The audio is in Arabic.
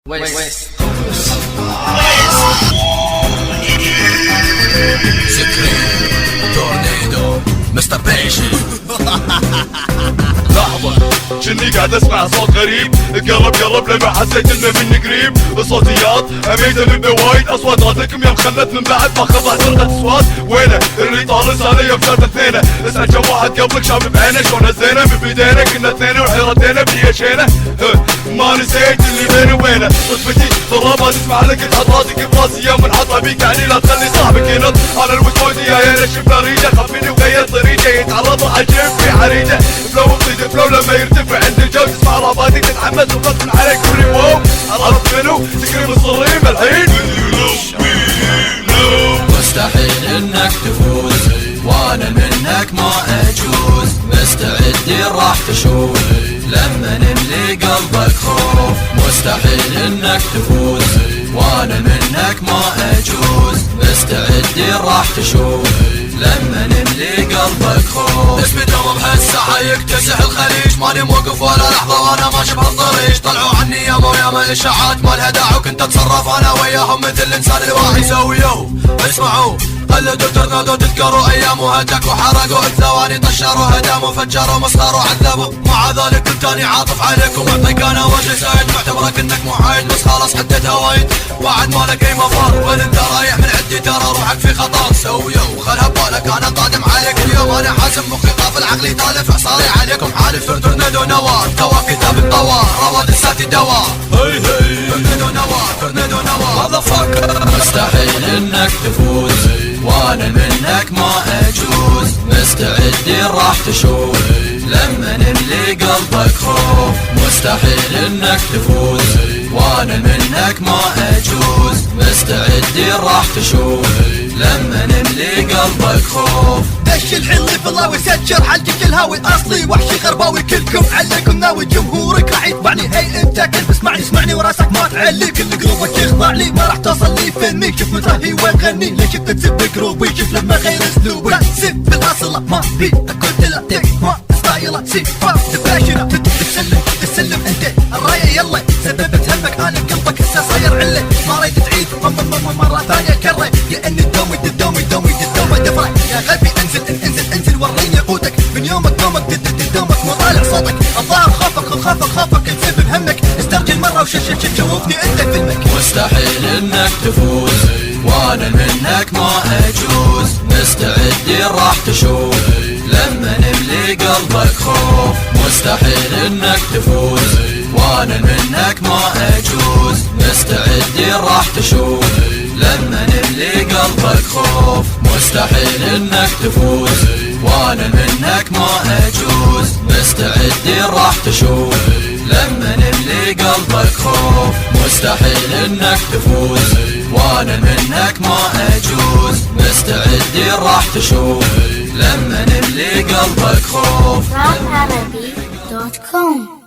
West. تورنيدو مستر بيشي. لحظة جني قاعد اسمع صوت غريب، قرب لما حسيت انه مني قريب. صوتيات اميزة من وايد، اصواتاتكم يوم خلت من بعد ما خضع سرقة اصوات. وينه اللي طال لساني يوم شرط اثنينه؟ اسأل كم واحد قبلك شاف بعينه شلون هزينا من بيدينا، كنا اثنين وحيرتينا بليشينا. ما نسيت اللي بيني وبينه صدفتي ضربات، اسمع لك تحط راسك براسي يوم انحطها بيك، يعني لا تخلي صاحبك ينط. انا الوسويسي يا انا شفنا ريجه، خفني وغير طريقه يتعرض عجب في حريجه. فلو وصيد فلو لما يرتفع عند الجو، تسمع راباتك تتحمس وغصب عليك كل واو. عرفت منو تكريم الصريم الحين؟ مستحيل انك تفوز وانا منك ما اجوز، مستعد راح تشوف لما نملي قلبك خوف. مستحيل انك تفوز وانا منك ما اجوز، مستعد راح تشوف لما نملي قلبك خوف. اسمي دوم هالساعة يكتسح الخليج، ماني موقف ولا لحظة وانا ماشي بهالطريق. طلعوا عني ياما وياما اشاعات مالها داعي، وكنت اتصرف انا وياهم مثل الانسان الواعي. سويوا اسمعوا قلدوا تورنيدو، تذكروا ايام وهجك وحرقوا الثواني، طشروا هدام وفجروا مسخروا عذبوا. مع ذلك كنت اني عاطف عليك ومعطيك انا وجه سايد، معتبرك انك مو عايد بس خلاص حددها وايد. بعد ما لك اي مفر وين انت رايح من عندي، ترى روحك في خطر. سويوا خلها ببالك انا قادم عليك اليوم، انا حاسب مخي قافل عقلي تالف اعصاري عليكم حالف. تورنيدو نوار توا كتاب الطوار، رواد الساتي دوار. تورنيدو نوار تورنيدو نوار مستحيل انك تفوز وانا منك ما اجوز، مستعد راح تشوف لما نملي قلبك خوف. مستحيل انك تفوز وانا منك ما اجوز، مستعد راح تشوف لما نملي قلبك خوف. دش الحين في اللاوي سجر حلقك الهاوي، اصلي وحشي غرباوي كلكم عليكم ناوي. جمهورك راح يتبعني، هي انت كنت اسمعني وراسك ما تعلي، كل قلوبك يخضع لي ما راح توصل لي فني. شوف متاهي وين غني، ليش انت تسب قروبي؟ شوف لما غير اسلوبي لا تسب بالاصل ما بي كنت لا تك ما ستايله سي فاشله تسلم انت الرايه يلا سببت همك انا قلبك هسه صاير عله. ما ريت تعيد مره ثانيه كره، يا اني دومي دفره. يا غبي انزل وريني قوتك، من يومك دومك مو طالع صوتك. الظاهر خافك انسبب همك، استرجل مره وشوفني انت فيلمك. مستحيل انك تفوز وانا منك ما اجوز، مستعد راح تشوف لما نملي قلبك خوف. مستحيل انك تفوز وانا منك ما اجوز، مستعد راح تشوف لما نملي قلبك خوف. مستحيل انك تفوز وانا منك ما اجوز، مستعد راح تشوف لما نملي قلبك خوف. مستحيل انك تفوز وانا منك ما اجوز، مستعد راح تشوف لما نملي قلبك خوف. raparaby.com